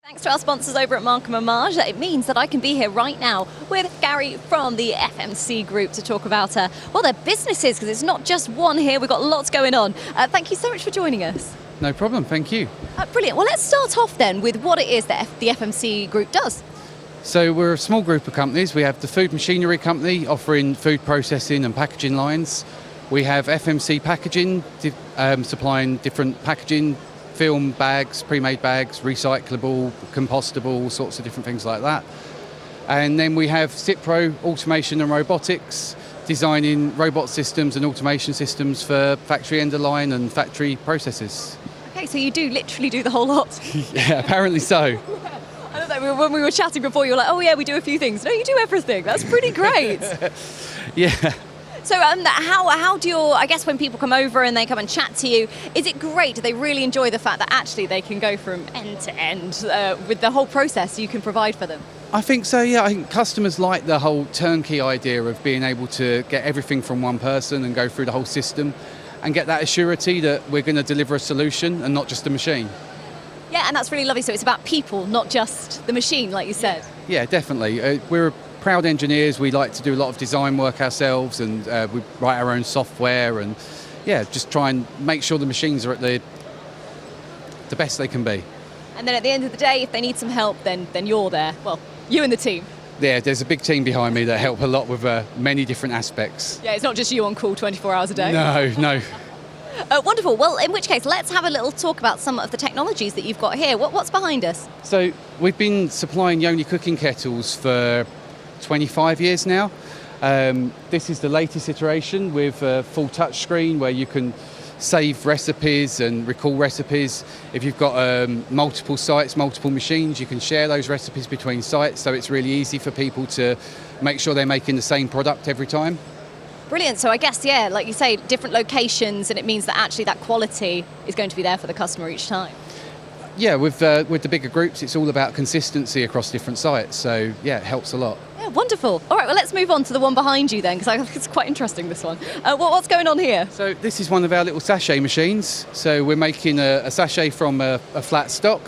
Thanks to our sponsors over at Markham & Marsh, it means that I can be here right now with Gary from the FMC Group to talk about, their businesses, because it's not just one here, we've got lots going on. Thank you so much for joining us. No problem, thank you. Brilliant. Well, let's start off then with what it is that the FMC Group does. So we're a small group of companies. We have the Food Machinery Company offering food processing and packaging lines. We have FMC Packaging supplying different packaging, film bags, pre-made bags, recyclable, compostable, all sorts of different things like that. And then we have Cipro Automation and Robotics, designing robot systems and automation systems for factory end-of-line and factory processes. Okay, so you do literally do the whole lot. Yeah, apparently so. I don't know, when we were chatting before, you were like, oh yeah, we do a few things. No, you do everything. That's pretty great. Yeah. So how do I guess when people come over and they come and chat to you, is it great? Do they really enjoy the fact that actually they can go from end to end with the whole process you can provide for them? I think so, yeah. I think customers like the whole turnkey idea of being able to get everything from one person and go through the whole system and get that assurity that we're going to deliver a solution and not just a machine. Yeah, and that's really lovely. So it's about people, not just the machine, like you said. Yeah, definitely. We're proud engineers. We like to do a lot of design work ourselves, and we write our own software, and just try and make sure the machines are at the best they can be. And then at the end of the day, if they need some help, then you're there. Well, you and the team. Yeah, there's a big team behind me that help a lot with many different aspects. Yeah, it's not just you on call 24 hours a day. No. Wonderful. Well, in which case, let's have a little talk about some of the technologies that you've got here. What's behind us? So we've been supplying Yoni cooking kettles for 25 years now. This is the latest iteration with a full touch screen where you can save recipes and recall recipes. If you've got multiple sites, multiple machines, you can share those recipes between sites, so it's really easy for people to make sure they're making the same product every time. Brilliant. So I guess, yeah, like you say, different locations, and it means that actually that quality is going to be there for the customer each time. Yeah, with the bigger groups, it's all about consistency across different sites, so yeah, it helps a lot. Yeah, wonderful. All right, well, let's move on to the one behind you then, because I think it's quite interesting, this one. What's going on here? So this is one of our little sachet machines. So we're making a sachet from a flat stock.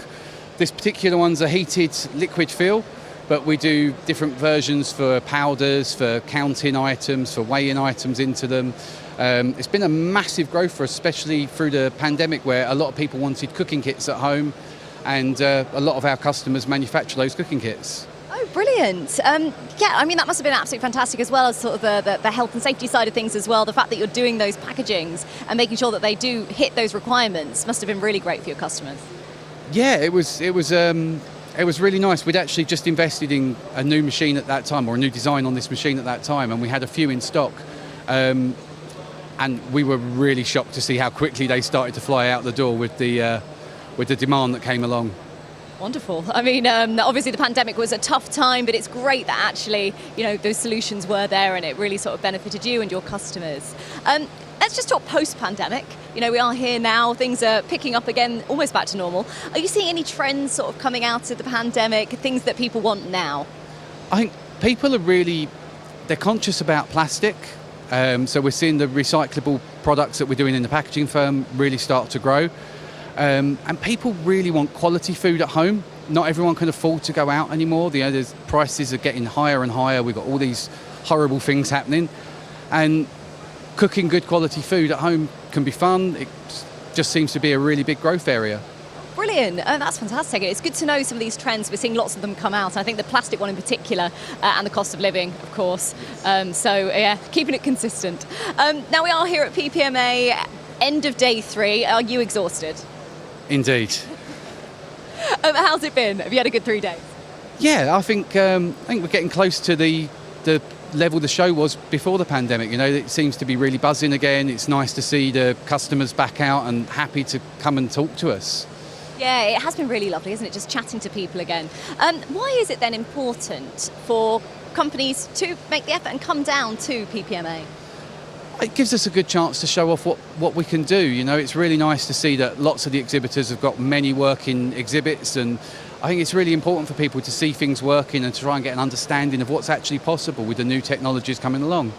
This particular one's a heated liquid fill, but we do different versions for powders, for counting items, for weighing items into them. It's been a massive growth for us, especially through the pandemic, where a lot of people wanted cooking kits at home, and a lot of our customers manufacture those cooking kits. Oh, brilliant. I mean, that must have been absolutely fantastic, as well as sort of the health and safety side of things as well. The fact that you're doing those packagings and making sure that they do hit those requirements must have been really great for your customers. Yeah, it was really nice. We'd actually just invested in a new machine at that time, or a new design on this machine at that time, and we had a few in stock. And we were really shocked to see how quickly they started to fly out the door with the demand that came along. Wonderful. I mean, obviously the pandemic was a tough time, but it's great that actually, those solutions were there and it really sort of benefited you and your customers. Let's just talk post-pandemic. We are here now, things are picking up again, almost back to normal. Are you seeing any trends sort of coming out of the pandemic, things that people want now? I think people are they're conscious about plastic. So we're seeing the recyclable products that we're doing in the packaging firm really start to grow. And people really want quality food at home. Not everyone can afford to go out anymore. The prices are getting higher and higher. We've got all these horrible things happening. And cooking good quality food at home can be fun. It just seems to be a really big growth area. Brilliant. That's fantastic. It's good to know some of these trends. We're seeing lots of them come out. I think the plastic one in particular, and the cost of living, of course. Keeping it consistent. Now we are here at PPMA, end of day 3. Are you exhausted? Indeed. How's it been? Have you had a good 3 days? Yeah, I think we're getting close to the level the show was before the pandemic. It seems to be really buzzing again. It's nice to see the customers back out and happy to come and talk to us. Yeah, it has been really lovely, isn't it? Just chatting to people again. Why is it then important for companies to make the effort and come down to PPMA? It gives us a good chance to show off what we can do. It's really nice to see that lots of the exhibitors have got many working exhibits, and I think it's really important for people to see things working and to try and get an understanding of what's actually possible with the new technologies coming along.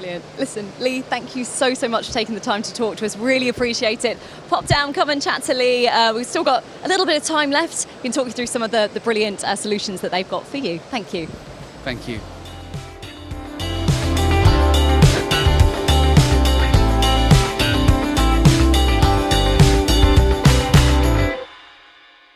Brilliant. Listen, Lee, thank you so much for taking the time to talk to us. Really appreciate it. Pop down, come and chat to Lee. We've still got a little bit of time left. We can talk you through some of the brilliant solutions that they've got for you. Thank you. Thank you.